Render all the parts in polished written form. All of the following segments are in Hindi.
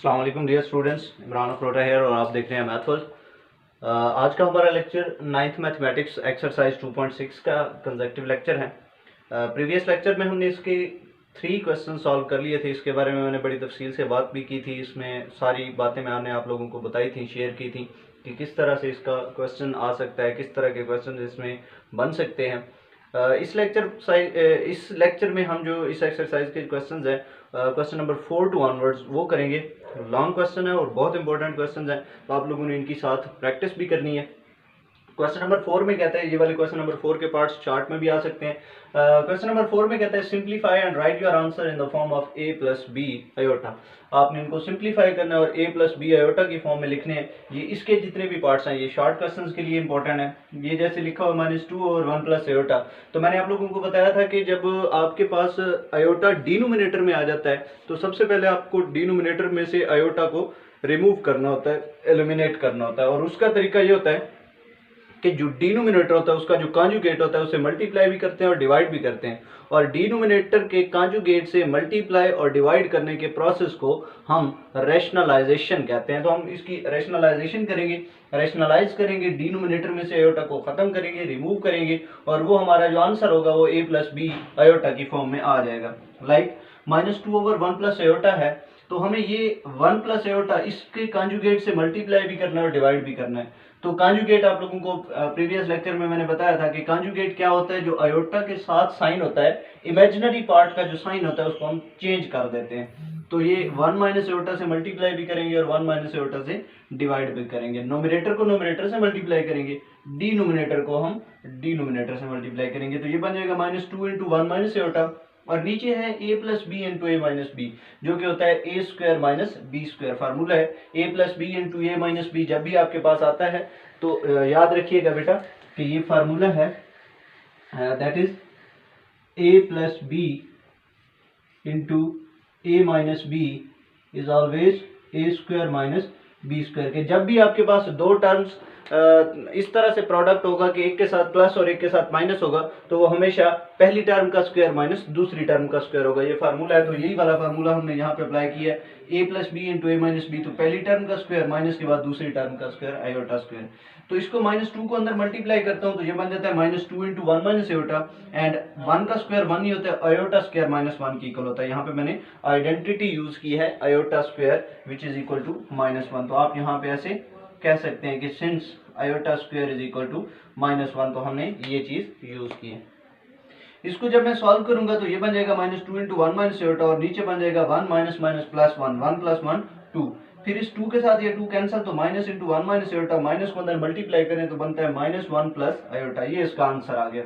अस्सलाम वालेकुम डियर स्टूडेंट्स, इमरान अखरोटा है और आप देख रहे हैं मैथ वर्ल्ड। आज का हमारा लेक्चर नाइन्थ मैथमेटिक्स एक्सरसाइज 2.6 का कंसेक्टिव लेक्चर है। प्रीवियस लेक्चर में हमने इसके 3 क्वेश्चन सॉल्व कर लिए थे। इसके बारे में मैंने बड़ी तफसील से बात भी की थी। इसमें सारी बातें मैंने आप लोगों को बताई थी, शेयर की थी कि किस तरह से इसका क्वेश्चन आ सकता है, किस तरह के क्वेश्चन इसमें बन सकते हैं। इस लेक्चर में हम जो इस एक्सरसाइज के क्वेश्चंस हैं, क्वेश्चन नंबर 4 टू ऑनवर्ड्स वो करेंगे। लॉन्ग क्वेश्चन है और बहुत इंपॉर्टेंट क्वेश्चन हैं, तो आप लोगों ने इनकी साथ प्रैक्टिस भी करनी है। क्वेश्चन नंबर 4 में कहता है, ये वाले क्वेश्चन नंबर 4 के पार्ट्स चार्ट में भी आ सकते हैं। क्वेश्चन नंबर 4 में कहता है simplify and write your answer in the form of a plus B iota. आपने इनको सिंप्लीफाई करना है और a प्लस बी आयोटा की फॉर्म में लिखने हैं। ये इसके जितने भी पार्ट्स हैं ये शॉर्ट क्वेश्चन के लिए इंपॉर्टेंट है। ये जैसे लिखा हुआ -2 और 1 प्लस आयोटा, तो मैंने आप लोगों को बताया था कि जब आपके पास आयोटा डिनोमिनेटर में आ जाता है तो सबसे पहले आपको डिनोमिनेटर में से आयोटा को रिमूव करना होता है, एलिमिनेट करना होता है। और उसका तरीका ये होता है कि जो डिनोमिनेटर होता है उसका जो कॉन्जुगेट होता है उसे मल्टीप्लाई भी करते हैं और डिवाइड भी करते हैं। और डिनोमिनेटर के कॉन्जुगेट से मल्टीप्लाई और डिवाइड करने के प्रोसेस को हम रैशनलाइजेशन कहते हैं। तो हम इसकी रैशनलाइजेशन करेंगे, रैशनलाइज करेंगे, डिनोमिनेटर में से आयोटा को खत्म करेंगे, रिमूव करेंगे, और वो हमारा जो आंसर होगा वो a प्लस बी आयोटा की फॉर्म में आ जाएगा। लाइक -2 ओवर 1 प्लस आयोटा है, तो हमें ये 1 प्लस आयोटा इसके कॉन्जुगेट से मल्टीप्लाई भी करना है और डिवाइड भी करना है। तो कॉन्जुगेट आप लोगों को प्रीवियस लेक्चर में मैंने बताया था कि कॉन्जुगेट क्या होता है। जो आयोटा के साथ साइन होता है, इमेजिनरी पार्ट का जो साइन होता है उसको हम चेंज कर देते हैं। तो ये 1 माइनस आयोटा से मल्टीप्लाई भी करेंगे और 1 माइनस आयोटा से डिवाइड भी करेंगे। नोमिनेटर को नोमिनेटर से मल्टीप्लाई करेंगे, डिनोमिनेटर को हम डिनोमिनेटर से मल्टीप्लाई करेंगे। तो ये बन जाएगा -2 इंटू 1 माइनस आयोटा, और नीचे है a plus B into A minus B, जो कि होता है a square minus B square. Formula है a plus B into A minus B. जब भी आपके पास आता है तो याद रखिएगा बेटा कि ये फार्मूला है, that is a plus B into A minus B is always a square minus B square. के जब भी आपके पास दो टर्म्स इस तरह से प्रोडक्ट होगा कि एक के साथ प्लस और एक के साथ माइनस होगा, तो वो हमेशा पहली टर्म का स्क्वायर माइनस दूसरी टर्म का स्क्वायर होगा। ये फार्मूला है, तो यही वाला फार्मूला हमने यहाँ पे अप्लाई किया है। a plus B into A minus B, तो पहली टर्म का स्क्वायर माइनस के बाद दूसरी टर्म का स्क्वायर आयोटा स्क्वायर। तो इसको -2 को अंदर मल्टीप्लाई करता हूँ तो ये बन जाता है -2 इंटू 1 माइनस आयोटा, एंड 1 का स्क्वायर 1 ही होता है, आयोटा स्क्वायर -1 की इक्वल होता है। यहाँ पे मैंने आइडेंटिटी यूज की है, iota square which is equal to -1। तो आप यहाँ पे ऐसे कह सकते हैं कि since iota square is equal to -1, तो हमने ये चीज यूज की है। इसको जब मैं सॉल्व करूंगा तो ये बन जाएगा -2 इंटू 1 माइनस आयोटा, और नीचे बन जाएगा 1 माइनस माइनस प्लस 1, 1 प्लस 1 2। फिर इस 2 के साथ ये 2 कैंसिल, तो minus into 1 minus iota, minus को अंदर मल्टीप्लाई करें तो बनता है -1 प्लस आयोटा। ये इसका आंसर आ गया।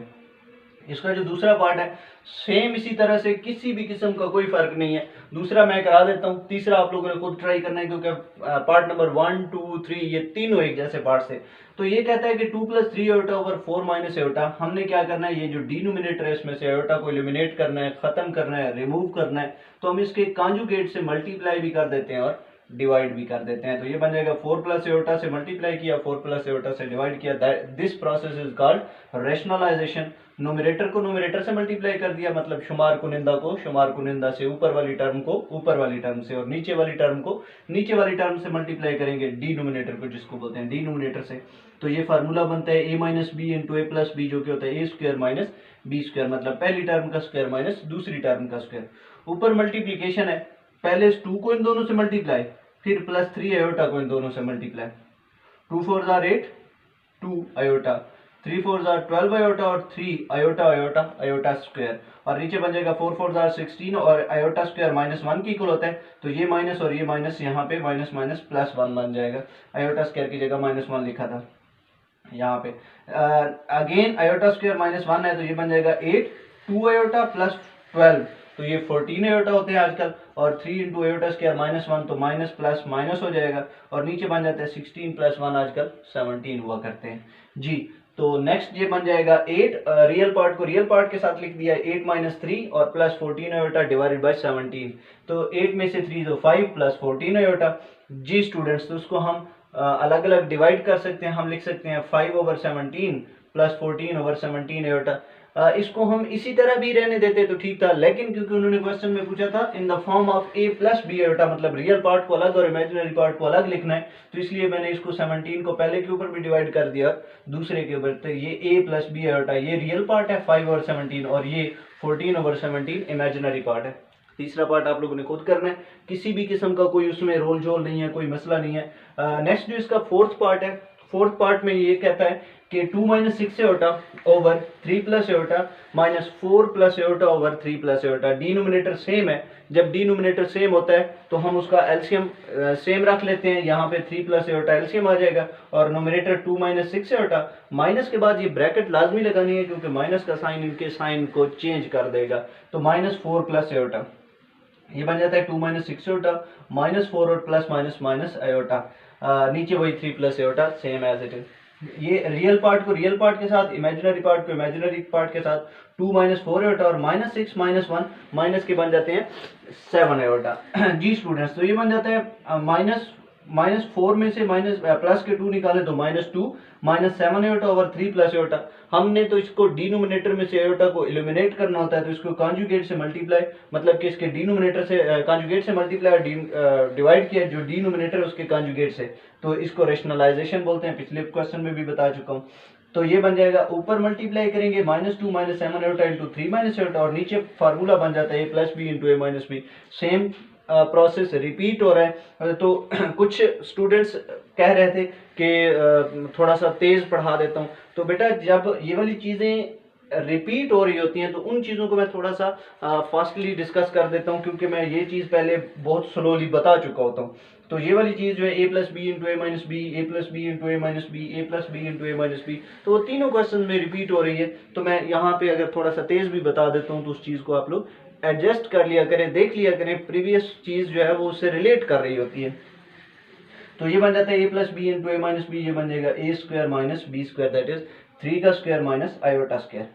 इसका जो दूसरा पार्ट है सेम इसी तरह से, किसी भी किस्म का कोई फर्क नहीं है। दूसरा मैं करा देता हूँ, तीसरा आप लोगों ने खुद ट्राई करना है, क्योंकि पार्ट नंबर 1 2 3 ये तीनों एक जैसे पार्ट थे। तो ये कहता है कि 2 plus 3 iota over 4 minus iota. हमने क्या करना है, ये जो डिनोमिनेटर है इसमें से आयोटा को एलिमिनेट करना है, खत्म करना है, रिमूव करना है। तो हम इसके कॉन्जुगेट से मल्टीप्लाई भी कर देते हैं और डिवाइड भी कर देते हैं। तो ये बन जाएगा 4 प्लस आयोटा से मल्टीप्लाई किया, 4 प्लस आयोटा से डिवाइड किया। This process is called rationalization. Nominator को नोमिनेटर से मल्टीप्लाई कर दिया, मतलब शुमार कुनिंदा को शुमार कुनिंदा से, ऊपर वाली टर्म को ऊपर वाली टर्म से, और नीचे वाली टर्म को नीचे वाली टर्म से मल्टीप्लाई करेंगे, डिनोमिनेटर को जिसको बोलते हैं डिनोमिनेटर से। तो ये फार्मूला बनता है a minus B into A plus B, जो कि होता है a square minus B square, मतलब पहली टर्म का स्क्वायर माइनस दूसरी टर्म का स्क्वायर। ऊपर मल्टीप्लीकेशन है, पहले इस 2 को इन दोनों से मल्टीप्लाई, फिर प्लस 3 आयोटा को इन दोनों से मल्टीप्लाई। 2 4 जार 8, 2 आयोटा, 3 4 जार 12 आयोटा, और 3 आयोटा आयोटा आयोटा स्क्वायर, और नीचे बन जाएगा 4 4 जार 16, और आयोटा स्क्वायर -1 की इक्वल होता है। तो ये माइनस और ये माइनस, यहाँ पे माइनस माइनस प्लस 1 बन जाएगा। आयोटा स्क्वायर की जगह -1 लिखा था यहाँ पे। अगेन आयोटा स्क्वायर -1 है, तो ये बन जाएगा 8, 2 आयोटा प्लस 12, तो ये 14 आयोटा होते हैं आजकल, और 3 इंटू आयोटा स्क्वायर -1, तो माइनस प्लस माइनस हो जाएगा, और नीचे बन जाता है 16 प्लस 1 आजकल 17 हुआ करते हैं जी। तो नेक्स्ट ये बन जाएगा 8, रियल पार्ट को रियल पार्ट के साथ लिख दिया, 8 माइनस 3 और प्लस 14 आयोटा डिवाइडेड बाय 17। तो 8 में से 3 तो 5 प्लस 14 आयोटा जी स्टूडेंट्स। तो उसको हम अलग अलग डिवाइड कर सकते हैं। हम लिख सकते हैं 5 ओवर 17 प्लस 14 ओवर 17 आयोटा। इसको हम इसी तरह भी रहने देते तो ठीक था, लेकिन क्योंकि उन्होंने क्वेश्चन में पूछा था in the form of A plus B iota, मतलब रियल पार्ट को अलग और इमेजिनरी पार्ट को अलग लिखना है, तो इसलिए मैंने इसको 17 को पहले के ऊपर भी डिवाइड कर दिया, दूसरे के ऊपर। तो ये ए प्लस बी आयोटा ये रियल पार्ट है 5 और 17, और ये 14/17 इमेजिनरी पार्ट है। तीसरा पार्ट आप लोगों ने खुद करना है, किसी भी किस्म का कोई उसमें रोल जोल नहीं है, कोई मसला नहीं है। नेक्स्ट जो इसका फोर्थ पार्ट है, फोर्थ पार्ट में ये कहता है कि 2 - 6 aorta over 3 plus aorta minus 4 plus aorta over 3 plus aorta. Denominator same है, जब डिनोमिनेटर सेम होता है तो हम उसका एलसीएम सेम रख लेते हैं, यहाँ पे 3 प्लस एयोटा एलसीएम आ जाएगा, और नोमिनेटर 2 - 6 एयोटा, माइनस के बाद ये ब्रैकेट लाजमी लगानी है क्योंकि माइनस का साइन इनके साइन को चेंज कर देगा। तो -4 प्लस एयोटा ये बन जाता है 2 - 6 एयोटा -4 और प्लस माइनस माइनस एयोटा, नीचे वही 3 plus iota same as it is. ये रियल पार्ट को रियल पार्ट के साथ, इमेजिनरी पार्ट को इमेजिनरी पार्ट के साथ 2 - 4 एयोटा और -6 -1 माइनस के बन जाते हैं 7 एयोटा। जी स्टूडेंट्स, तो ये बन जाता है -4 में से माइनस प्लस के 2 निकाले तो -2 -7 एयोटा ओवर 3 प्लस एयोटा। हमने तो इसको डिनोमिनेटर में से एयोटा को इलिमिनेट करना होता है, तो इसको कॉन्जुगेट से मल्टीप्लाई, मतलब कि इसके डिनोमिनेटर से कॉन्जुगेट से मल्टीप्लाई डिवाइड किया जो डिनोमिनेटर है उसके कॉन्जुगेट से, तो इसको रेशनलाइजेशन बोलते हैं, पिछले क्वेश्चन में भी बता चुका हूँ। तो ये बन जाएगा, ऊपर मल्टीप्लाई करेंगे -2 - 7 एयोटा इंटू 3 - एयोटा, और नीचे फार्मूला बन जाता है a plus B into a - B. Same process repeat हो रहा है। तो कुछ स्टूडेंट्स कह रहे थे कि थोड़ा सा तेज पढ़ा देता हूँ, तो बेटा जब ये वाली चीज़ें रिपीट हो रही होती हैं तो उन चीज़ों को मैं थोड़ा सा फास्टली डिस्कस कर देता हूँ, क्योंकि मैं ये चीज़ पहले बहुत स्लोली बता चुका होता हूँ। तो ये वाली चीज़ जो है a plus B into a-b, a plus B into a-b, a plus B into a-b, तो वो तीनों क्वेश्चन में रिपीट हो रही है। तो मैं यहाँ पे अगर थोड़ा सा तेज भी बता देता हूँ तो उस चीज़ को आप लोग एडजस्ट कर लिया करें, देख लिया करें, प्रीवियस चीज़ जो है वो उससे रिलेट कर रही होती है। तो ये बन जाता है a plus B into a-b, ये बन जाएगा a square minus B square, that is 3 का स्क्वायर माइनस आयोटा स्क्वायर।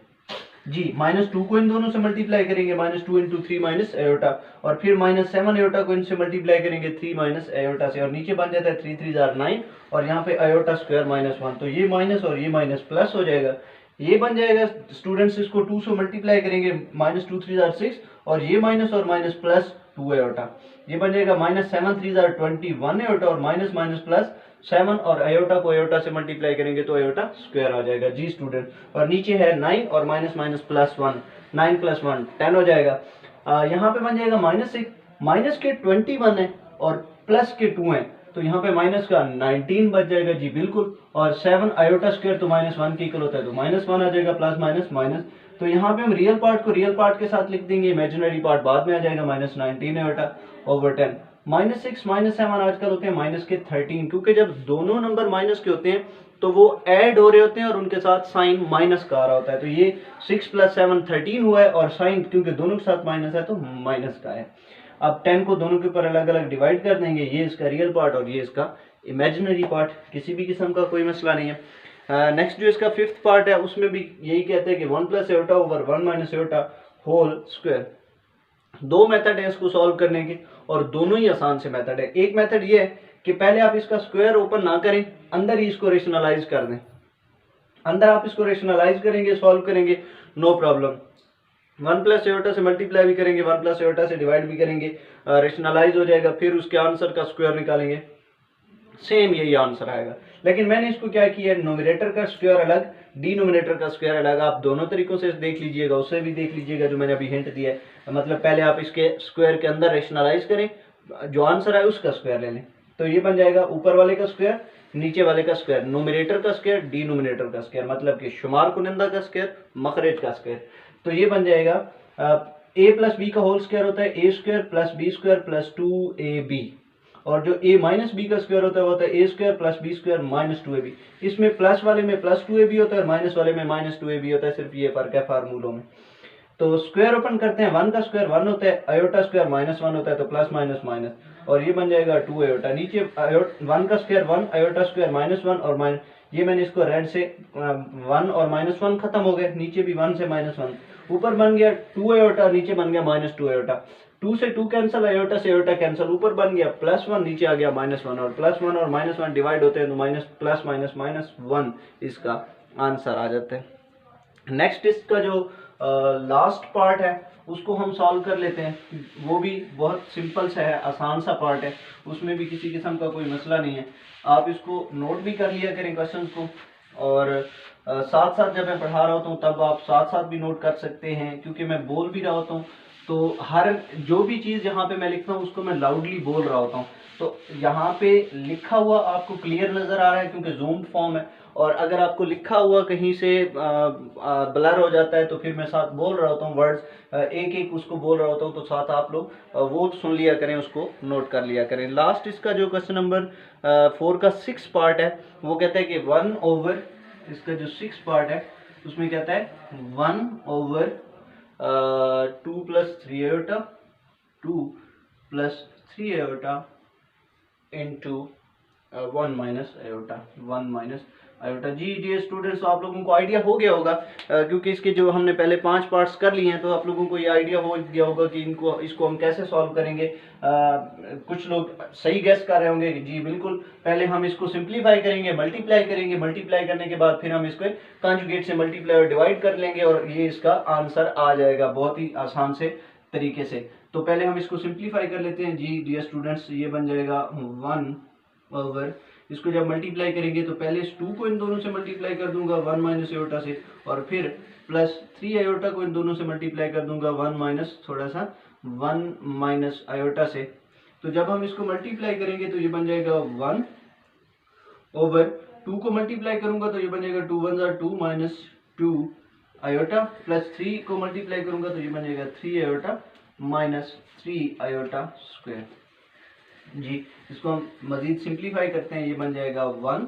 जी -2 को इन दोनों से मल्टीप्लाई करेंगे, -2 इंटू 3 माइनस एयोटा, और फिर -7 एयोटा को इनसे मल्टीप्लाई करेंगे 3 माइनस एयोटा से, और नीचे बन जाता है 3 3 = 9, और यहाँ पे एयोटा स्क्वायर -1, तो ये माइनस और ये माइनस प्लस हो जाएगा। ये बन जाएगा स्टूडेंट्स, इसको 2 से मल्टीप्लाई करेंगे, -2 3 = 6, और ये माइनस और माइनस प्लस 2 एयोटा, ये बन जाएगा -7 3 = 21 एयोटा, और माइनस माइनस प्लस 7, और एयोटा को एयोटा से मल्टीप्लाई करेंगे तो एयोटा स्क्वायर आ जाएगा। जी स्टूडेंट, और नीचे है 9 और माइनस माइनस प्लस 1, 9 + 1 10 हो जाएगा। यहाँ पे बन जाएगा -6, माइनस के 21 है और प्लस के 2 हैं, तो यहाँ पे माइनस का 19 बच जाएगा। जी बिल्कुल, और 7 आयोटा स्क्वायर तो -1 के इक्वल होता है, तो -1 आ जाएगा, प्लस माइनस माइनस। तो यहाँ पे हम रियल पार्ट को रियल पार्ट के साथ लिख देंगे, इमेजिनरी पार्ट बाद में आ जाएगा, -19 आयोटा ओवर 10। -6 -7 आजकल होते हैं माइनस के 13, क्योंकि जब दोनों नंबर माइनस के होते हैं तो वो ऐड हो रहे होते हैं और उनके साथ साइन माइनस का आ रहा होता है। तो ये 6 + 7 13 हुआ है, और साइन क्योंकि दोनों के साथ माइनस है तो माइनस का है। अब 10 को दोनों के ऊपर अलग अलग डिवाइड कर देंगे, ये इसका रियल पार्ट और ये इसका इमेजिनरी पार्ट, किसी भी किस्म का कोई मसला नहीं है। नेक्स्ट जो इसका 5th पार्ट है उसमें भी यही कहते हैं कि 1 + iota over 1 - iota whole square. दो मेथड है इसको सॉल्व करने के, और दोनों ही आसान से मेथड है। एक मेथड ये है कि पहले आप इसका स्क्वायर ओपन ना करें, अंदर ही इसको रेशनलाइज कर दें, अंदर आप इसको रेशनलाइज करेंगे, सॉल्व करेंगे, नो प्रॉब्लम। 1 + एयोटा से मल्टीप्लाई भी करेंगे, 1 + एयोटा से डिवाइड भी करेंगे, रेशनलाइज हो जाएगा, फिर उसके आंसर का स्क्वायर निकालेंगे, सेम यही आंसर आएगा। लेकिन मैंने इसको क्या किया, नोमिनेटर का स्क्वायर अलग, डिनोमिनेटर का स्क्वायर अलग। आप दोनों तरीकों से देख लीजिएगा, उससे भी देख लीजिएगा जो मैंने अभी हिंट दिया है। मतलब पहले आप इसके स्क्वायर के अंदर रेशनलाइज करें, जो आंसर है उसका स्क्वायर ले लें, तो ये बन जाएगा ऊपर वाले का स्क्वायर नीचे वाले का स्क्वायर, नोमिनेटर का स्क्वायर डिनोमिनेटर का स्क्वायर, मतलब कि शुमार कुनिंदा का स्क्वायर मखरेज का स्क्वायर। तो ये बन जाएगा a + b का होल स्क्वायर होता है a² + b² + 2ab, और जो a - b का स्क्वायर होता है वो होता है a² + b² - 2ab। इसमें प्लस वाले में +2ab होता है और माइनस वाले में -2ab होता है, सिर्फ ये फर्क है फार्मूलों में। तो स्क्वायर ओपन करते हैं, 1 का स्क्वायर 1 होता है, आयोटा स्क्वायर -1 होता है, तो प्लस माइनस माइनस, और ये बन जाएगा 2 आयोटा। नीचे 1 का स्क्वायर 1, आयोटा स्क्वायर -1 और माइनस, ये मैंने इसको रेड से 1 और -1 खत्म हो गए, नीचे भी 1 से -1, ऊपर बन गया 2 आयोटा, नीचे बन गया -2 आयोटा। 2 से 2 कैंसिल, आयोटा से आयोटा कैंसिल, ऊपर बन गया +1, नीचे आ गया -1, और +1 और -1 डिवाइड होते हैं तो माइनस प्लस माइनस -1 इसका आंसर आ जाता है। नेक्स्ट इसका जो लास्ट पार्ट है उसको हम सॉल्व कर लेते हैं। वो भी बहुत सिंपल सा है, आसान सा पार्ट है, उसमें भी किसी किस्म का कोई मसला नहीं है। आप इसको नोट भी कर लिया करें क्वेश्चन को, और साथ साथ जब मैं पढ़ा रहा होता हूँ तब आप साथ साथ भी नोट कर सकते हैं, क्योंकि मैं बोल भी रहा होता हूँ तो हर जो भी चीज़ यहाँ पे मैं लिखता हूँ उसको मैं लाउडली बोल रहा होता हूँ। तो यहाँ पे लिखा हुआ आपको क्लियर नज़र आ रहा है क्योंकि जूम्ड फॉर्म है, और अगर आपको लिखा हुआ कहीं से ब्लर हो जाता है तो फिर मैं साथ बोल रहा होता हूँ वर्ड्स, एक एक उसको बोल रहा होता हूँ, तो साथ आप लोग वो सुन लिया करें, उसको नोट कर लिया करें। लास्ट इसका जो क्वेश्चन नंबर 4 का 6 पार्ट है वो कहता है कि 1 ओवर, इसका जो 6 पार्ट है उसमें कहता है 1 over 2 plus 3 iota, 2 plus 3 iota into 1 minus iota, 1 minus iota. जी डियर स्टूडेंट्स, आप लोगों को आइडिया हो गया होगा क्योंकि इसके जो हमने पहले 5 पार्ट्स कर लिए हैं तो आप लोगों को ये आइडिया हो गया होगा कि इसको हम कैसे सॉल्व करेंगे। कुछ लोग सही गेस कर रहे होंगे कि जी बिल्कुल, पहले हम इसको सिंप्लीफाई करेंगे, मल्टीप्लाई करेंगे, मल्टीप्लाई करने के बाद फिर हम इसको कॉन्जुगेट से मल्टीप्लाई और डिवाइड कर लेंगे और ये इसका आंसर आ जाएगा बहुत ही आसान से तरीके से। तो पहले हम इसको सिंप्लीफाई कर लेते हैं। जी डियर स्टूडेंट्स, ये बन जाएगा 1 ओवर, इसको जब मल्टीप्लाई करेंगे तो पहले इस 2 को इन दोनों से मल्टीप्लाई कर दूंगा 1 माइनस आयोटा से, और फिर प्लस 3 आयोटा को इन दोनों से मल्टीप्लाई कर दूंगा 1 माइनस थोड़ा सा 1 माइनस आयोटा से। तो जब हम इसको मल्टीप्लाई करेंगे तो ये बन जाएगा 1 ओवर 2 को मल्टीप्लाई करूंगा तो ये बन जाएगा 2 1 2 माइनस 2 आयोटा, प्लस 3 को मल्टीप्लाई करूंगा तो ये बन जाएगा 3 आयोटा माइनस 3 आयोटा स्क्वायर। जी इसको हम मजीद सिंप्लीफाई करते हैं, ये बन जाएगा 1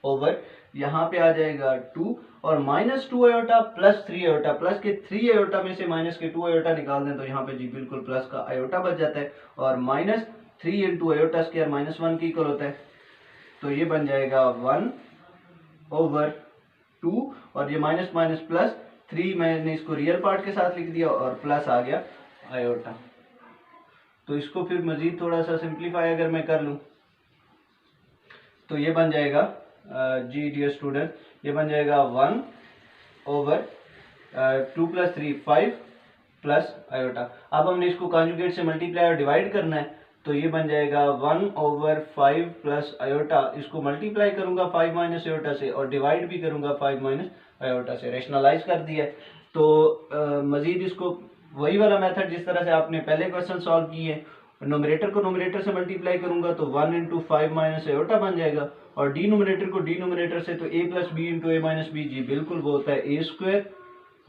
ओवर, यहाँ पे आ जाएगा 2 और minus 2 iota plus 3 iota, plus के 3 आयोटा में से माइनस के 2 आयोटा निकाल दें तो यहाँ पे जी बिल्कुल प्लस का आयोटा बच जाता है, और minus 3 into iota square minus 1 के इक्वल होता है। तो ये बन जाएगा 1 ओवर 2 और ये माइनस माइनस प्लस 3, मैंने इसको रियल पार्ट के साथ लिख दिया और प्लस आ गया आयोटा। तो इसको फिर मजीद थोड़ा सा सिंप्लीफाई अगर मैं कर लूँ तो ये बन जाएगा जी डियर स्टूडेंट, ये बन जाएगा 1 ओवर 2 प्लस 3 5 प्लस आयोटा। अब हमने इसको कॉन्जुगेट से मल्टीप्लाई और डिवाइड करना है तो ये बन जाएगा 1 ओवर 5 प्लस आयोटा, इसको मल्टीप्लाई करूंगा 5 माइनस आयोटा से और डिवाइड भी करूंगा 5 माइनस आयोटा से, रेशनलाइज कर दिया। तो मजीद इसको वही वाला मेथड जिस तरह से आपने पहले क्वेश्चन सॉल्व किए, नोमिनेटर को नोमिनेटर से मल्टीप्लाई करूंगा तो 1 इंटू 5 माइनस आयोटा बन जाएगा, और डिनोमिनेटर को डिनोमिनेटर से तो a plus B into A minus B, जी बिल्कुल वो होता है a square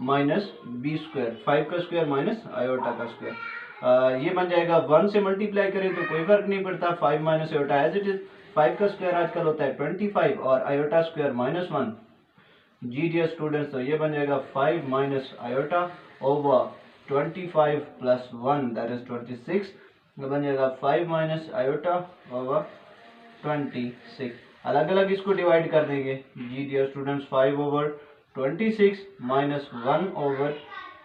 minus B square, 5 का स्क्वायर माइनस आयोटा का स्क्वायर। ये बन जाएगा 1 से मल्टीप्लाई करें तो कोई फर्क नहीं पड़ता, 5 minus iota as it is, 5 का स्क्वायर आजकल होता है 25 और आयोटा स्क्वायर माइनस 1। जी डियर स्टूडेंट्स, तो ये बन जाएगा 5 minus iota over 25 plus 1 that is 26, ये बन जाएगा 5 माइनस आयोटा ओवर 26। अलग अलग इसको डिवाइड कर देंगे। जी dear students, 5 over 26 minus 1 over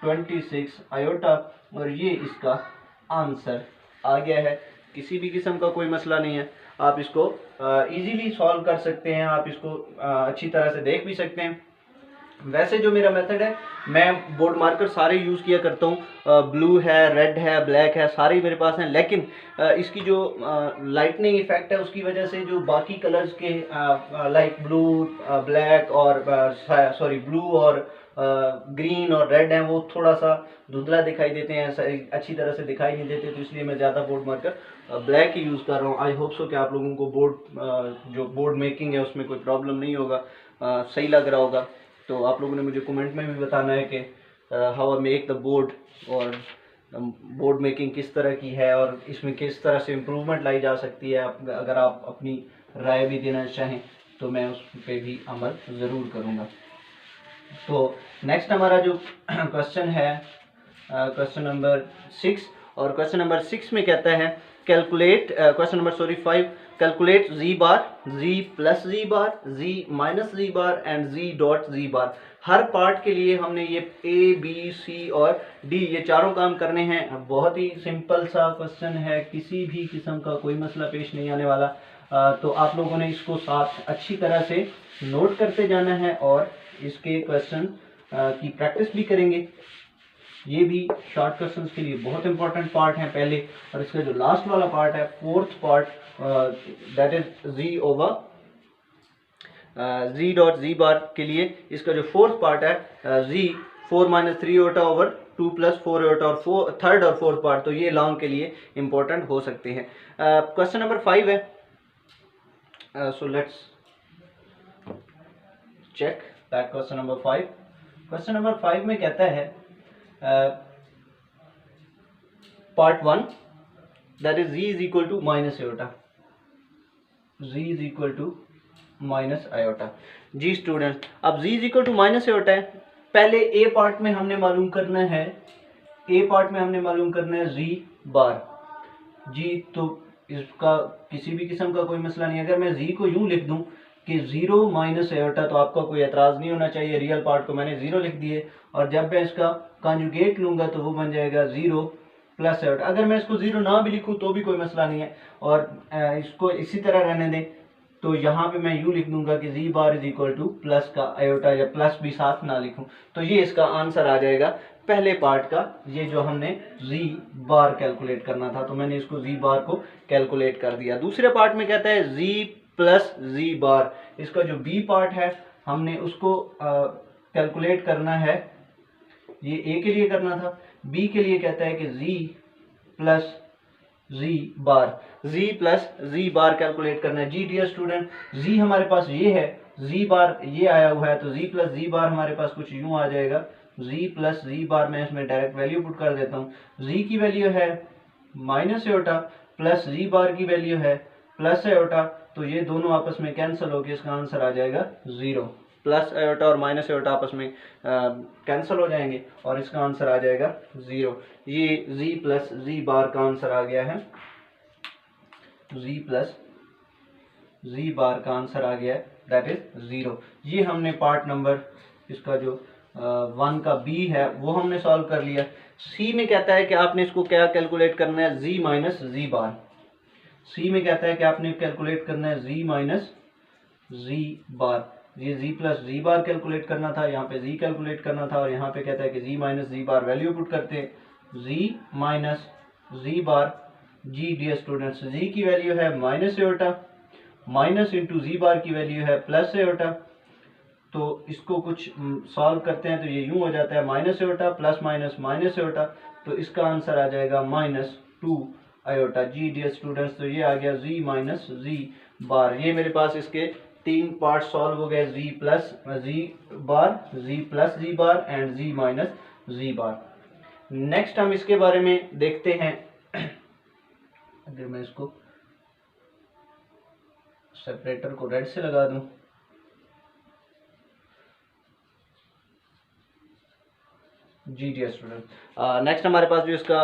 26 iota, और ये इसका आंसर आ गया है। किसी भी किस्म का कोई मसला नहीं है, आप इसको इजीली सॉल्व कर सकते हैं, आप इसको अच्छी तरह से देख भी सकते हैं। वैसे जो मेरा मेथड है, मैं बोर्ड मार्कर सारे यूज़ किया करता हूँ, ब्लू है, रेड है, ब्लैक है, सारे मेरे पास हैं, लेकिन इसकी जो लाइटनिंग इफेक्ट है उसकी वजह से जो बाकी कलर्स के लाइक ब्लू, ब्लैक और सॉरी ब्लू और ग्रीन और रेड हैं वो थोड़ा सा धुंधला दिखाई देते हैं, अच्छी तरह से दिखाई नहीं देते, तो इसलिए मैं ज़्यादा बोर्ड मार्कर ब्लैक ही यूज़ कर रहा हूँ। आई होप सो कि आप लोगों को जो बोर्ड मेकिंग है उसमें कोई प्रॉब्लम नहीं होगा, सही लग रहा होगा। तो आप लोगों ने मुझे कमेंट में भी बताना है कि how I make the board, और बोर्ड मेकिंग किस तरह की है और इसमें किस तरह से इम्प्रूवमेंट लाई जा सकती है। अगर आप अपनी राय भी देना चाहें तो मैं उस पर भी अमल ज़रूर करूँगा। तो नेक्स्ट हमारा जो क्वेश्चन है क्वेश्चन नंबर 6, और क्वेश्चन नंबर 6 में कहता है calculate, question number 5, calculate z bar, z plus z bar, z minus z bar and z dot z bar. Her part के लिए हमने ये a, b, c और d ये चारों काम करने हैं। बहुत ही सिंपल सा क्वेश्चन है, किसी भी किस्म का कोई मसला पेश नहीं आने वाला। तो आप लोगों ने इसको साथ अच्छी तरह से नोट करते जाना है और इसके क्वेश्चन की प्रैक्टिस भी करेंगे। ये भी शॉर्ट क्वेश्चंस के लिए बहुत इंपॉर्टेंट पार्ट है पहले, और इसका जो लास्ट वाला पार्ट है, fourth part, that is G over G dot G bar के लिए इसका जो फोर्थ पार्ट है जी 4 - 3 आयोटा ओवर 2 + 4 आयोटा, और थर्ड और फोर्थ पार्ट तो ये लॉन्ग के लिए इंपॉर्टेंट हो सकते हैं। क्वेश्चन नंबर 5 है, so let's check that question number 5। Question number 5 में कहता है part 1 that is z is equal to minus iota, z is equal to minus iota. जी स्टूडेंट, अब z is equal to minus iota है, पहले ए पार्ट में हमने मालूम करना है, ए पार्ट में हमने मालूम करना है z बार जी, तो इसका किसी भी किस्म का कोई मसला नहीं। अगर मैं z को यूं लिख दूं कि 0 माइनस आयोटा, तो आपका कोई एतराज़ नहीं होना चाहिए। रियल पार्ट को मैंने 0 लिख दिए, और जब मैं इसका कॉन्जुगेट लूंगा तो वो बन जाएगा 0 प्लस आयोटा। अगर मैं इसको 0 ना भी लिखूं तो भी कोई मसला नहीं है, और इसको इसी तरह रहने दें, तो यहाँ पे मैं यूं लिख दूंगा कि z bar is equal two plus का आयोटा, या प्लस भी साथ ना लिखूं, तो ये इसका आंसर आ जाएगा पहले पार्ट का। ये जो हमने z बार कैलकुलेट करना था, तो मैंने इसको z बार को कैलकुलेट कर दिया। दूसरे पार्ट में कहता है z प्लस z बार, इसका जो b पार्ट है हमने उसको कैलकुलेट करना है, ये a के लिए करना था। b के लिए कहता है कि z प्लस z बार, z plus z bar calculate करना है। जी डियर स्टूडेंट, z हमारे पास ये है, z बार ये आया हुआ है, तो z प्लस z बार हमारे पास कुछ यूं आ जाएगा, z प्लस z बार, मैं इसमें डायरेक्ट वैल्यू पुट कर देता हूँ। z की वैल्यू है माइनस आयोटा, प्लस z बार की वैल्यू है प्लस आयोटा, तो ये दोनों आपस में कैंसिल होकर इसका आंसर आ जाएगा 0। प्लस आयोटा और माइनस आयोटा आपस में कैंसिल हो जाएंगे, और इसका आंसर आ जाएगा 0। ये z प्लस z बार का आंसर आ गया है, z प्लस z बार का आंसर आ गया है, दैट इज 0। ये हमने पार्ट नंबर इसका जो 1 का b है वो हमने सॉल्व कर लिया। c में कहता है कि आपने इसको क्या कैलकुलेट करना है, z माइनस z बार। c में कहता है कि आपने कैलकुलेट करना है z माइनस z बार, ये z plus z bar calculate करना था, यहाँ पे z कैलकुलेट करना था, और यहाँ पे कहता है कि z माइनस z बार वैल्यू पुट करते हैं, z माइनस z बार। जी डियर स्टूडेंट्स, z की वैल्यू है minus iota, minus into z बार की वैल्यू है प्लस आयोटा, तो इसको कुछ सॉल्व करते हैं तो ये यूं हो जाता है minus iota plus minus minus iota, तो इसका आंसर आ जाएगा -2 आयोटा। जी डियर स्टूडेंट्स, तो ये आ गया z माइनस z बार। ये मेरे पास इसके 3 पार्ट सॉल्व हो गए, z plus z bar, z plus z bar and z minus z bar. Next हम इसके बारे में देखते हैं। अगर मैं इसको सेपरेटर को रेड से लगा दूं, जी डियर स्टूडेंट, नेक्स्ट हमारे पास जो इसका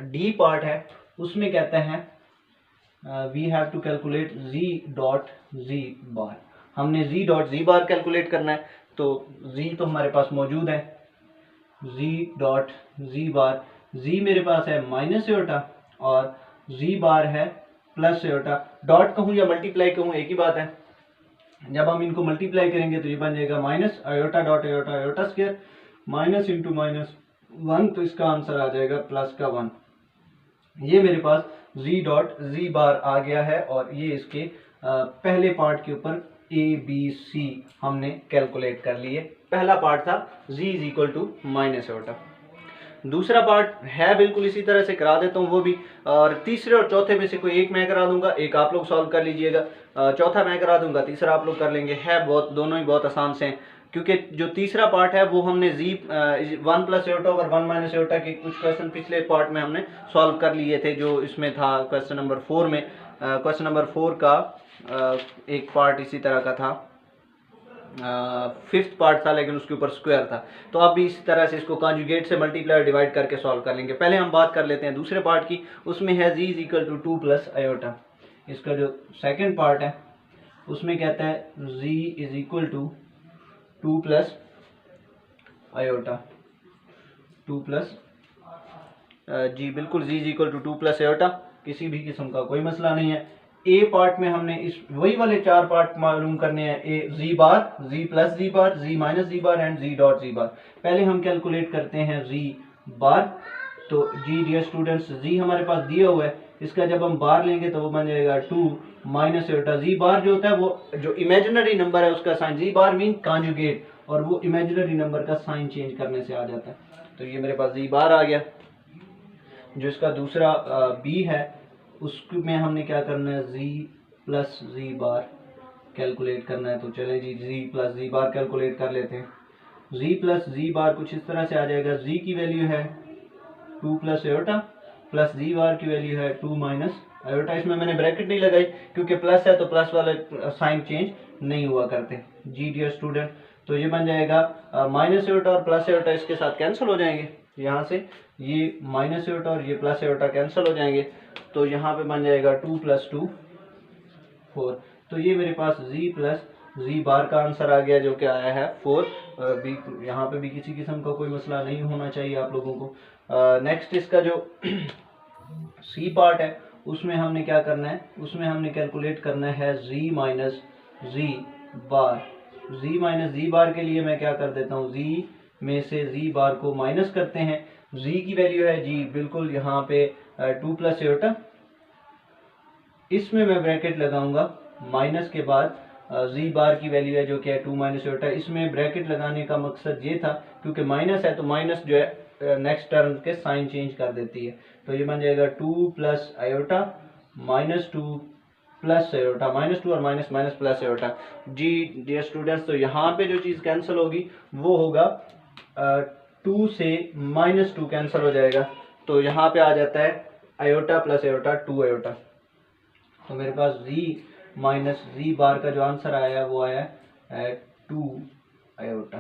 डी पार्ट है उसमें कहते हैं we have to calculate z dot z bar. हमने z dot z bar calculate करना है, तो z तो हमारे पास मौजूद है, z डॉट z बार, z मेरे पास है माइनस आयोटा और z बार है प्लस आयोटा। डॉट कहूँ या मल्टीप्लाई कहूँ एक ही बात है, जब हम इनको मल्टीप्लाई करेंगे तो ये बन जाएगा minus iota dot iota iota square, minus into minus 1, तो इसका आंसर आ जाएगा प्लस का 1। ये मेरे पास z डॉट z बार आ गया है, और ये इसके पहले पार्ट के ऊपर a b c हमने कैलकुलेट कर लिए। पहला पार्ट था z is equal to minus iota. दूसरा पार्ट है बिल्कुल इसी तरह से करा देता हूँ वो भी, और तीसरे और चौथे में से कोई एक मैं करा दूंगा, एक आप लोग सॉल्व कर लीजिएगा, चौथा मैं करा दूंगा, तीसरा आप लोग कर लेंगे। है बहुत, दोनों ही बहुत आसान से हैं, क्योंकि जो तीसरा पार्ट है वो हमने z 1 प्लस आयोटा और 1 माइनस आयोटा के कुछ क्वेश्चन पिछले पार्ट में हमने सॉल्व कर लिए थे, जो इसमें था क्वेश्चन नंबर 4 में। क्वेश्चन नंबर 4 का एक पार्ट इसी तरह का था, 5th पार्ट था, लेकिन उसके ऊपर स्क्वायर था। तो अब भी इसी तरह से इसको कॉन्जुगेट से मल्टीप्लाई डिवाइड करके सॉल्व कर लेंगे। पहले हम बात कर लेते हैं दूसरे पार्ट की, उसमें है z is equal to 2 plus iota. इसका जो सेकंड पार्ट है उसमें कहता है z is equal to 2 plus iota, 2 plus जी बिल्कुल z is equal to 2 plus iota, किसी भी किस्म का कोई मसला नहीं है। ए पार्ट में हमने इस वही वाले 4 पार्ट मालूम करने हैं, A G bar, G plus G bar, G minus G bar and G dot G bar. पहले हम कैलकुलेट करते हैं जी बार। तो जी डियर स्टूडेंट्स, जी हमारे पास दिया हुआ है, इसका जब हम बार लेंगे तो वो बन जाएगा 2 माइनस एटा। जी बार जो होता है वो जो इमेजिनरी नंबर है उसका साइन, जी बार मीन कॉन्जुगेट, और वो इमेजिनरी नंबर का साइन चेंज करने से आ जाता है। तो ये मेरे पास जी बार आ गया। जो इसका दूसरा बी है उसमें हमने क्या करना है, जी प्लस जी बार कैलकुलेट करना है। तो चले जी प्लस जी बार कैलकुलेट कर लेते हैं। जी प्लस जी बार कुछ इस तरह से आ जाएगा, जी की वैल्यू है 2 plus iota, plus G bar की वैल्यू है 2 माइनस एटा। इसमें मैंने ब्रैकेट नहीं लगाई क्योंकि प्लस है तो प्लस वाले साइन चेंज नहीं हुआ करते। जी डियर स्टूडेंट, तो ये बन जाएगा माइनस एटा और प्लस एटा इसके साथ कैंसिल हो जाएंगे। यहाँ से ये माइनस एटा और ये प्लस एटा कैंसिल हो जाएंगे। तो यहाँ पे बन जाएगा 2 प्लस 2 4। तो ये मेरे पास जी प्लस जी बार का आंसर आ गया, जो कि आया है 4। यहाँ पे भी किसी किस्म का कोई मसला नहीं होना चाहिए आप लोगों को। नेक्स्ट इसका जो सी पार्ट है उसमें हमने क्या करना है, उसमें हमने कैलकुलेट करना है जी minus G bar. G minus G bar के लिए मैं क्या कर देता हूँ, जी में से जी बार को माइनस करते हैं। जी की वैल्यू है जी बिल्कुल यहाँ पे 2 प्लस एटा, इसमें मैं ब्रैकेट लगाऊंगा, माइनस के बाद जी बार की वैल्यू है जो कि है 2 माइनस एटा। इसमें ब्रैकेट लगाने का मकसद ये था क्योंकि माइनस है तो माइनस जो है नेक्स्ट टर्म के साइन चेंज कर देती है। तो ये बन जाएगा 2 plus iota minus 2 plus iota, minus 2 और माइनस माइनस प्लस आयोटा। जी डियर स्टूडेंट्स, तो यहाँ पे जो चीज़ कैंसिल होगी वो होगा 2 से माइनस 2 कैंसिल हो जाएगा। तो यहाँ पे आ जाता है आयोटा प्लस आयोटा 2 आयोटा। तो मेरे पास जी माइनस जी बार का जो आंसर आया वो आया 2 आयोटा,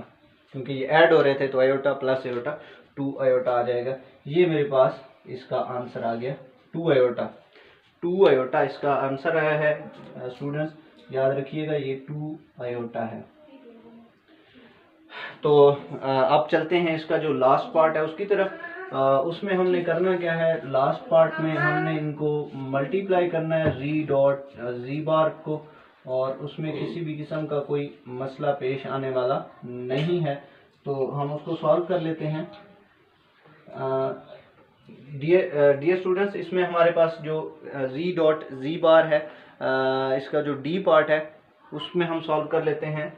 क्योंकि ये ऐड हो रहे थे तो आयोटा प्लस आयोटा 2 आयोटा आ जाएगा। ये मेरे पास इसका आंसर आ गया 2 आयोटा। 2 आयोटा इसका आंसर आया है। स्टूडेंट्स याद रखिएगा ये 2 आयोटा है। तो अब चलते हैं इसका जो लास्ट पार्ट है उसकी तरफ। उसमें हमने करना क्या है, लास्ट पार्ट में हमने इनको मल्टीप्लाई करना है जी डॉट जी बार को, और उसमें किसी भी किस्म का कोई मसला पेश आने वाला नहीं है। तो हम उसको सॉल्व कर लेते हैं। डियर स्टूडेंट्स, इसमें हमारे पास जो जी डॉट जी बार है, इसका जो डी पार्ट है उसमें हम सॉल्व कर लेते हैं।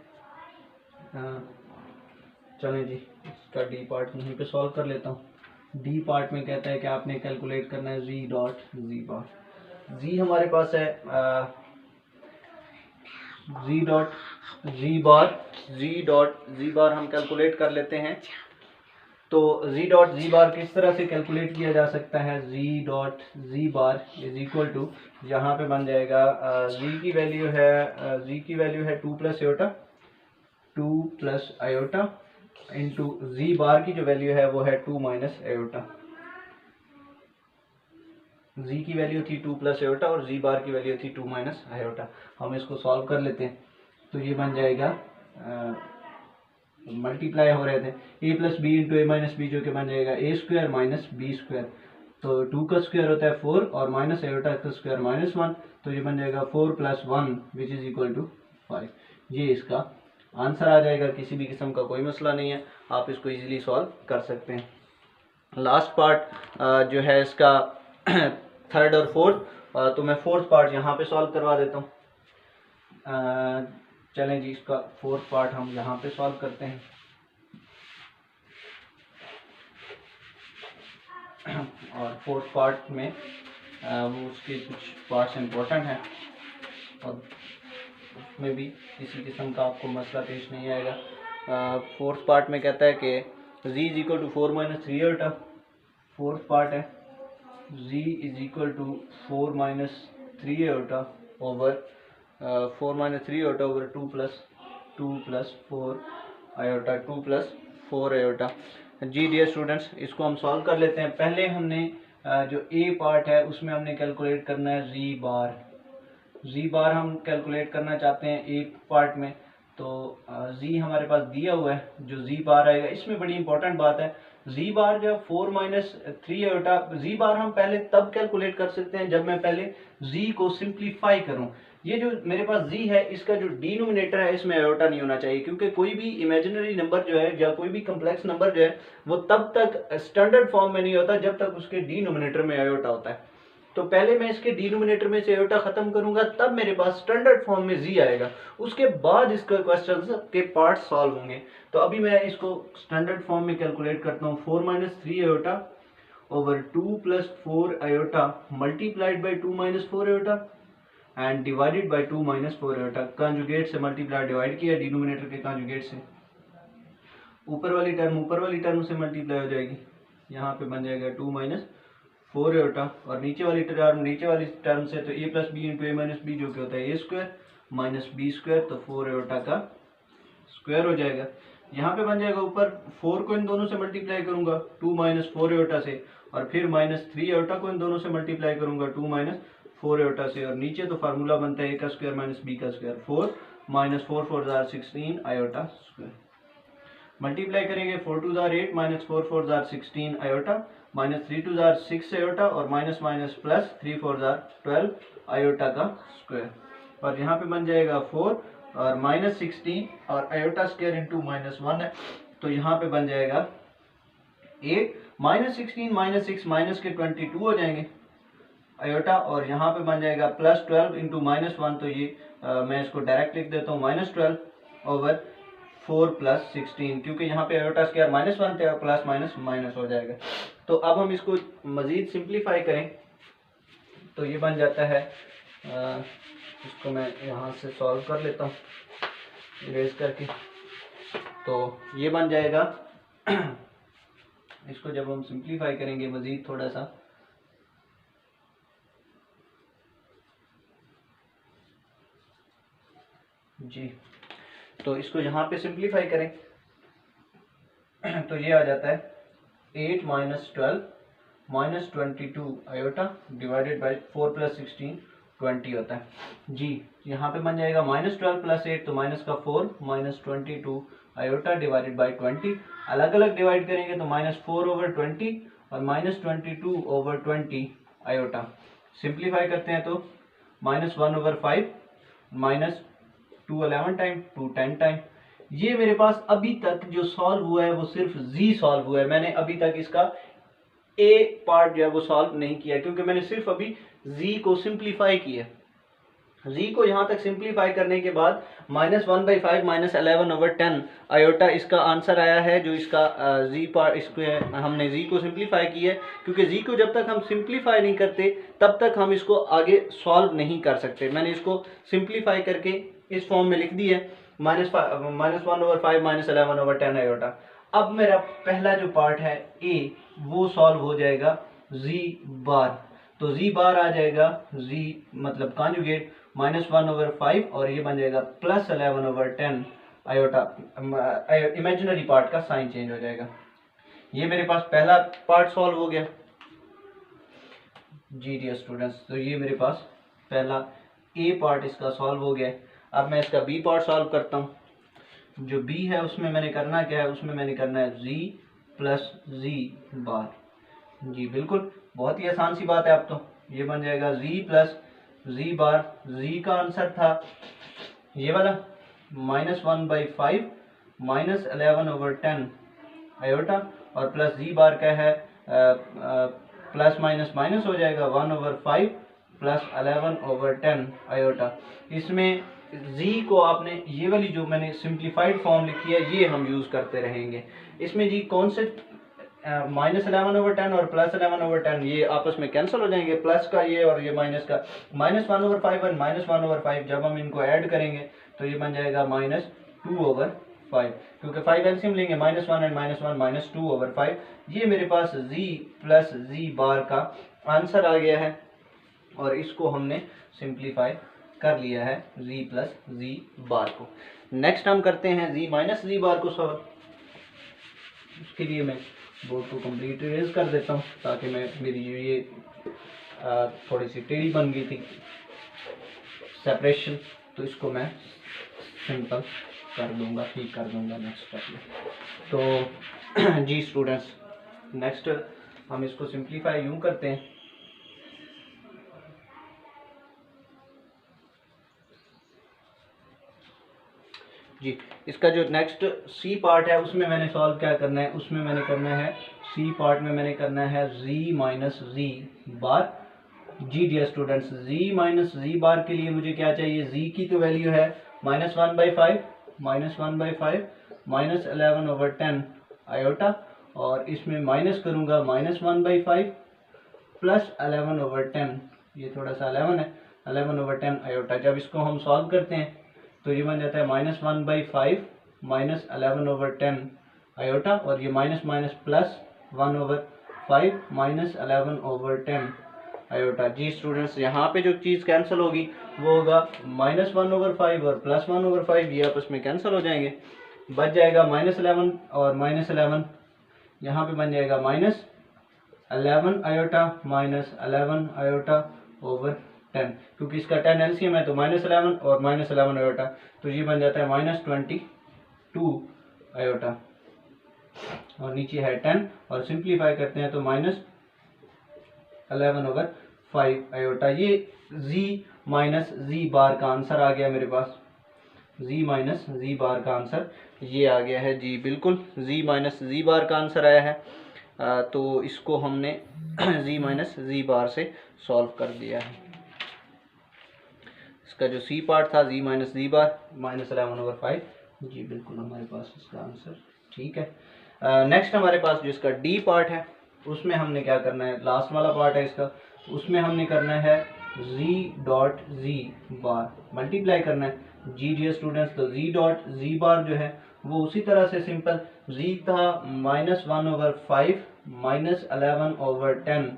चलें जी, इसका डी पार्ट यहीं पे सॉल्व कर लेता हूँ। डी पार्ट में कहता है कि आपने कैलकुलेट करना है जी डॉट जी बार। जी हमारे पास है जी डॉट जी बार, जी डॉट जी बार हम कैलकुलेट कर लेते हैं। तो जी डॉट जी बार किस तरह से कैलकुलेट किया जा सकता है, G dot G bar is equal to, यहाँ पे बन जाएगा जी की वैल्यू है 2 plus iota, 2 plus iota into G bar की जो वैल्यू है वो है 2 माइनस आयोटा। जी की वैल्यू थी 2 प्लस आयोटा और जी बार की वैल्यू थी 2 माइनस आयोटा। हम इसको सॉल्व कर लेते हैं। तो ये बन जाएगा मल्टीप्लाई हो रहे थे A plus B into A minus B, जो कि बन जाएगा A square minus B square. तो 2 का स्क्वायर होता है 4 और माइनस आयोटा का स्क्वायर माइनस 1, तो ये बन जाएगा 4 plus 1 which is equal to 5। ये इसका आंसर आ जाएगा। किसी भी किस्म का कोई मसला नहीं है, आप इसको इजीली सॉल्व कर सकते हैं। लास्ट पार्ट जो है इसका थर्ड और फोर्थ, तो मैं फोर्थ पार्ट यहाँ पे सॉल्व करवा देता हूँ। चलें जी, इसका फोर्थ पार्ट हम यहाँ पे सॉल्व करते हैं। और फोर्थ पार्ट में वो उसके कुछ पार्ट्स इम्पोर्टेंट हैं और उसमें भी किसी किस्म का आपको मसला पेश नहीं आएगा। फोर्थ पार्ट में कहता है कि z is equal to 4 minus 3 iota. Fourth part है z is equal to 4 minus 3 iota over 4 minus 3 iota over 2 plus 4 iota, 2 plus 4 iota. जी डियर स्टूडेंट्स, इसको हम सॉल्व कर लेते हैं। पहले हमने जो ए पार्ट है उसमें हमने कैलकुलेट करना है जी बार। जी बार हम कैलकुलेट करना चाहते हैं एक पार्ट में। तो जी हमारे पास दिया हुआ है, जो जी बार आएगा इसमें बड़ी इंपॉर्टेंट बात है, जी बार जो 4 माइनस 3 आयोटा, जी बार हम पहले तब कैलकुलेट कर सकते हैं जब मैं पहले जी को सिंप्लीफाई करूं। ये जो मेरे पास जी है इसका जो डिनोमिनेटर है इसमें आयोटा नहीं होना चाहिए, क्योंकि कोई भी इमेजिनरी नंबर जो है या कोई भी कम्प्लेक्स नंबर जो है वो तब तक स्टैंडर्ड फॉर्म में नहीं होता जब तक उसके डिनोमिनेटर में आयोटा होता है। तो पहले मैं इसके डिनोमिनेटर में से आयोटा खत्म करूंगा, तब मेरे पास स्टैंडर्ड फॉर्म में जी आएगा, उसके बाद इसका क्वेश्चन के पार्ट सॉल्व होंगे। तो अभी मैं इसको स्टैंडर्ड फॉर्म में कैलकुलेट करता हूँ। 4 minus 3 iota over 2 plus 4 iota multiplied by 2 minus 4 iota and divided by 2 minus 4 iota. Conjugate से मल्टीप्लाई डिवाइड किया, डिनोमिनेटर के कंजुगेट से। ऊपर वाली टर्म से मल्टीप्लाई हो जाएगी, यहाँ पे बन जाएगा 2 माइनस 4 आयोटा, और नीचे वाली टर्म से तो a plus B into A minus B जो कि होता है a square minus B square, तो 4 आयोटा का स्क्वायर हो जाएगा। यहाँ पे बन जाएगा ऊपर 4 को इन दोनों से मल्टीप्लाई करूंगा 2 माइनस 4 आयोटा से, और फिर माइनस 3 आयोटा को इन दोनों से मल्टीप्लाई करूंगा 2 माइनस 4 आयोटा से, और नीचे तो फार्मूला बनता है a का स्क्वायर माइनस बी का स्क्वायर। 4 माइनस 4 4 जार 16 आयोटा स्क्वायर। मल्टीप्लाई करेंगे 4 2 जार 8 माइनस 4 4 जार 16 आयोटा माइनस 3 2 जार 6 आयोटा और माइनस माइनस प्लस 3 4 जार 12 आयोटा का स्क्वायर, और यहाँ पे बन जाएगा 4 और माइनस 16 और आयोटा स्क्वायर इंटू माइनस 1 है, तो यहाँ पे बन जाएगा 8 माइनस 16 माइनस 6 माइनस के 22 हो जाएंगे आयोटा, और यहाँ पे बन जाएगा प्लस 12 इंटू माइनस 1, तो ये मैं इसको डायरेक्ट लिख देता हूँ माइनस 12 ओवर 4 प्लस 16, क्योंकि यहाँ पे आयोटा स्क्वायर माइनस 1 थे और प्लस माइनस माइनस हो जाएगा। तो अब हम इसको मजीद सिंप्लीफाई करें तो ये बन जाता है, इसको मैं यहाँ से सॉल्व कर लेता हूँ इरेज करके, तो ये बन जाएगा इसको जब हम सिंप्लीफाई करेंगे मजीद थोड़ा सा, जी, तो इसको यहाँ पे सिंप्लीफाई करें तो ये आ जाता है 8 minus 12 minus 22 iota divided by 4 plus 16 20 होता है जी। यहाँ पे बन जाएगा माइनस 12 प्लस 8 तो माइनस का 4 माइनस 22 आयोटा डिवाइडेड बाई 20, अलग अलग डिवाइड करेंगे तो माइनस 4 ओवर 20 और माइनस 22 ओवर 20 आयोटा। सिंप्लीफाई करते हैं तो minus 1 over 5 minus 2 11 time 2 10 time. ये मेरे पास अभी तक जो सॉल्व हुआ है वो सिर्फ जी सॉल्व हुआ है, मैंने अभी तक इसका ए पार्ट जो है वो सॉल्व नहीं किया, क्योंकि मैंने सिर्फ अभी जी को सिंप्लीफाई किया। जी को यहाँ तक सिंप्लीफाई करने के बाद माइनस 1/5 माइनस 11 ओवर 10 आयोटा इसका आंसर आया है, जो इसका जी पार्ट, इसको हमने जी को सिंप्लीफाई किया है, क्योंकि जी को जब तक हम सिंप्लीफाई नहीं करते तब तक हम इसको आगे सॉल्व नहीं कर सकते। मैंने इसको सिंप्लीफाई करके इस फॉर्म में लिख दी है minus 1 over 5 minus 11 over 10 iota. अब मेरा पहला जो पार्ट है ए वो सॉल्व हो जाएगा जी बार, तो जी बार आ जाएगा जी मतलब कॉन्जुगेट माइनस 1 ओवर 5 और ये बन जाएगा plus 11 over 10 iota, imaginary part का साइन चेंज हो जाएगा। ये मेरे पास पहला पार्ट सॉल्व हो गया जी डियर स्टूडेंट्स, तो ये मेरे पास पहला ए पार्ट इसका सॉल्व हो गया। अब मैं इसका बी पार्ट सॉल्व करता हूँ। जो बी है उसमें मैंने करना क्या है, उसमें मैंने करना है जी प्लस जी बार। जी बिल्कुल, बहुत ही आसान सी बात है। अब तो ये बन जाएगा जी प्लस जी बार, जी का आंसर था ये वाला माइनस 1/5 माइनस 11 ओवर 10 आयोटा, और प्लस जी बार का है प्लस माइनस माइनस हो जाएगा 1 ओवर 5 प्लस 11 ओवर 10 आयोटा। इसमें जी को आपने ये वाली जो मैंने सिंप्लीफाइड फॉर्म लिखी है ये हम यूज़ करते रहेंगे। इसमें जी कौन से माइनस 11 ओवर 10 और प्लस 11 ओवर 10 ये आपस में कैंसिल हो जाएंगे, प्लस का ये और ये माइनस का, माइनस 1 ओवर 5 और माइनस 1 ओवर 5 जब हम इनको ऐड करेंगे तो ये बन जाएगा माइनस 2 ओवर 5, क्योंकि 5 एलसीएम लेंगे minus 1 and minus 1 minus 2 over 5। ये मेरे पास जी प्लस जी बार का आंसर आ गया है और इसको हमने सिंप्लीफाई कर लिया है जी प्लस जी बार को। नेक्स्ट हम करते हैं जी माइनस जी बार को सॉल्व। उसके लिए मैं बोर्ड को कंप्लीट इरेज कर देता हूँ ताकि मैं मेरी जो ये थोड़ी सी टेढ़ी बन गई थी सेपरेशन, तो इसको मैं सिंपल कर दूंगा, ठीक कर दूंगा नेक्स्ट स्टेप में। तो जी स्टूडेंट्स, नेक्स्ट हम इसको सिंप्लीफाई यूं करते हैं, जी। इसका जो नेक्स्ट सी पार्ट है उसमें मैंने सॉल्व क्या करना है, उसमें मैंने करना है सी पार्ट में मैंने करना है z माइनस जी बार जी। Dear students, z minus G bar के लिए मुझे क्या चाहिए, z की तो वैल्यू है -1/5 माइनस 11/10 आयोटा, और इसमें माइनस करूंगा -1/5 प्लस 11/10, ये थोड़ा सा 11 है, 11/10 आयोटा। जब इसको हम सॉल्व करते हैं तो ये बन जाता है -1/5 माइनस 11/10 आयोटा, और ये minus minus plus 1/5 minus 11/10 iota. जी स्टूडेंट्स, यहाँ पे जो चीज़ कैंसिल होगी वो होगा -1/5 और प्लस 1/5, ये आपस में कैंसिल हो जाएंगे, बच जाएगा -11 और -11, यहाँ पे बन जाएगा -11 आयोटा माइनस 11 आयोटा ओवर 10, क्योंकि इसका 10 एलसीएम है तो -11 और -11 आयोटा, तो ये बन जाता है -22 आयोटा, और नीचे है 10 और सिंप्लीफाई करते हैं तो -11/5 आयोटा। ये z माइनस जी बार का आंसर आ गया मेरे पास, z माइनस जी बार का आंसर ये आ गया है जी, बिल्कुल z माइनस जी बार का आंसर आया है। तो इसको हमने z माइनस जी बार से सॉल्व कर दिया है। इसका जो सी पार्ट था z माइनस जी बार -11/5, जी बिल्कुल हमारे पास इसका आंसर ठीक है। नेक्स्ट हमारे पास जो इसका डी पार्ट है उसमें हमने क्या करना है, लास्ट वाला पार्ट है इसका, उसमें हमने करना है z डॉट जी बार मल्टीप्लाई करना है। जी डियर स्टूडेंट्स, तो z डॉट जी बार जो है वो उसी तरह से सिंपल, z था -1/5 माइनस 11/10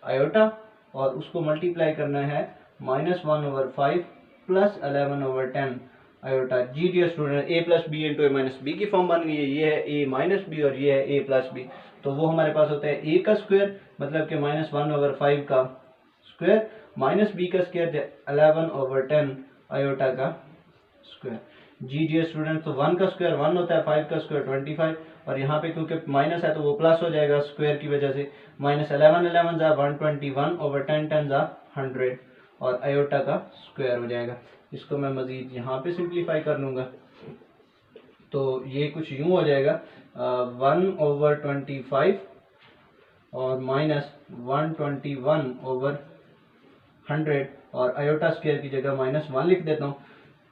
आयोटा, और उसको मल्टीप्लाई करना है -1/5 प्लस 11/10 आयोटा। जी dear student, a plus B into A minus B की फॉर्म बन गई है, ये है a माइनस बी और ये है a प्लस बी, तो वो हमारे पास होता है a का स्क्वायर मतलब कि -1/5 का स्क्वायर माइनस b का स्क्वायर 11/10 आयोटा का स्क्वायर। जी डियर स्टूडेंट, तो 1 का स्क्वायर 1 होता है, 5 का स्क्वायर 25, और यहाँ पे क्योंकि माइनस है तो वो प्लस हो जाएगा स्क्वायर की वजह से, -11 11 जा 121/10 10 जा 100, और आयोटा का स्क्वायर हो जाएगा। इसको मैं मजीद यहाँ पे सिंप्लीफाई कर लूँगा तो ये कुछ यूँ हो जाएगा 1/25 और माइनस 121/100, और आयोटा स्क्वायर की जगह -1 लिख देता हूँ।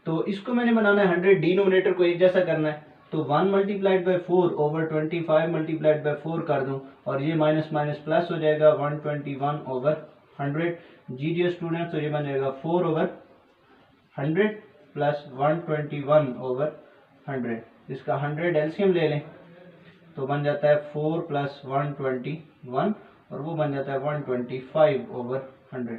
तो इसको मैंने बनाना है 100, डिनोमिनेटर को एक जैसा करना है, तो 1 multiplied by 4 over 25 multiplied by 4 कर दूं, और ये माइनस माइनस प्लस हो जाएगा 121/100। जी डियर स्टूडेंट्स, तो ये बन जाएगा 4/100 प्लस 121/100। इसका 100 एलसीएम ले लें तो बन जाता है 4 प्लस 121, और वो बन जाता है 125/100,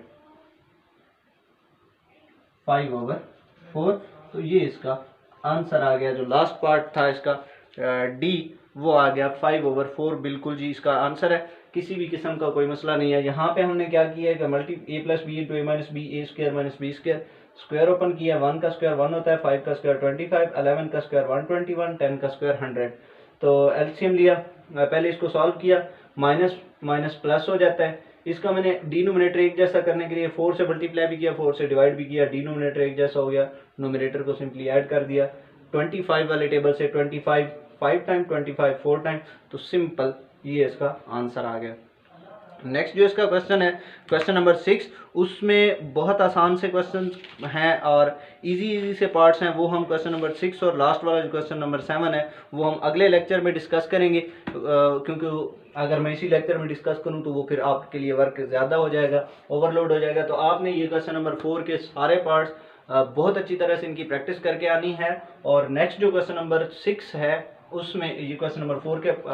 5/4। तो ये इसका आंसर आ गया। जो लास्ट पार्ट था इसका डी, वो आ गया 5/4, बिल्कुल जी इसका आंसर है, किसी भी किस्म का कोई मसला नहीं है। यहाँ पे हमने क्या किया है कि multi a plus B into A minus B, A square minus B square, square open किया, 1 का स्क्वायर 1 होता है, 5 का स्क्वायर 25, 11 का स्क्वायर 121, 10 का स्क्वायर 100। तो एलसीएम लिया, पहले इसको सॉल्व किया, माइनस माइनस प्लस हो जाता है। इसका मैंने डिनोमिनेटर एक जैसा करने के लिए 4 से मल्टीप्लाई भी किया, 4 से डिवाइड भी किया, डिनोमिनेटर एक जैसा हो गया, नोमिनेटर को सिंपली ऐड कर दिया। 25 वाले टेबल से 25 5 टाइम, 25 4 टाइम, तो सिंपल ये इसका आंसर आ गया। नेक्स्ट जो इसका क्वेश्चन है, क्वेश्चन नंबर 6, उसमें बहुत आसान से क्वेश्चन हैं और इजी से पार्ट्स हैं, वो हम क्वेश्चन नंबर 6 और लास्ट वाला जो क्वेश्चन नंबर 7 है वो हम अगले लेक्चर में डिस्कस करेंगे, क्योंकि अगर मैं इसी लेक्चर में डिस्कस करूं तो वो फिर आपके लिए वर्क ज़्यादा हो जाएगा, ओवरलोड हो जाएगा। तो आपने ये क्वेश्चन नंबर 4 के सारे पार्ट्स बहुत अच्छी तरह से इनकी प्रैक्टिस करके आनी है, और नेक्स्ट जो क्वेश्चन नंबर 6 है उसमें, ये क्वेश्चन नंबर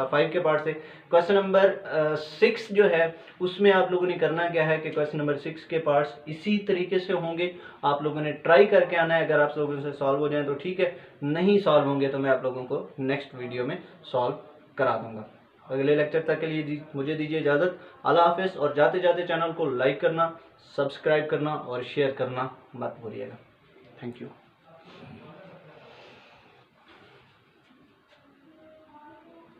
5 के पार्ट से, क्वेश्चन नंबर 6 जो है उसमें आप लोगों ने करना क्या है कि क्वेश्चन नंबर 6 के पार्ट्स इसी तरीके से होंगे, आप लोगों ने ट्राई करके आना है। अगर आप लोगों से सॉल्व हो जाए तो ठीक है, नहीं सॉल्व होंगे तो मैं आप लोगों को नेक्स्ट वीडियो में सॉल्व करा दूंगा। अगले लेक्चर तक के लिए मुझे दीजिए इजाज़त। अल्लाह हाफिज़, और जाते जाते चैनल को लाइक करना, सब्सक्राइब करना और शेयर करना मत भूलिएगा। Thank you.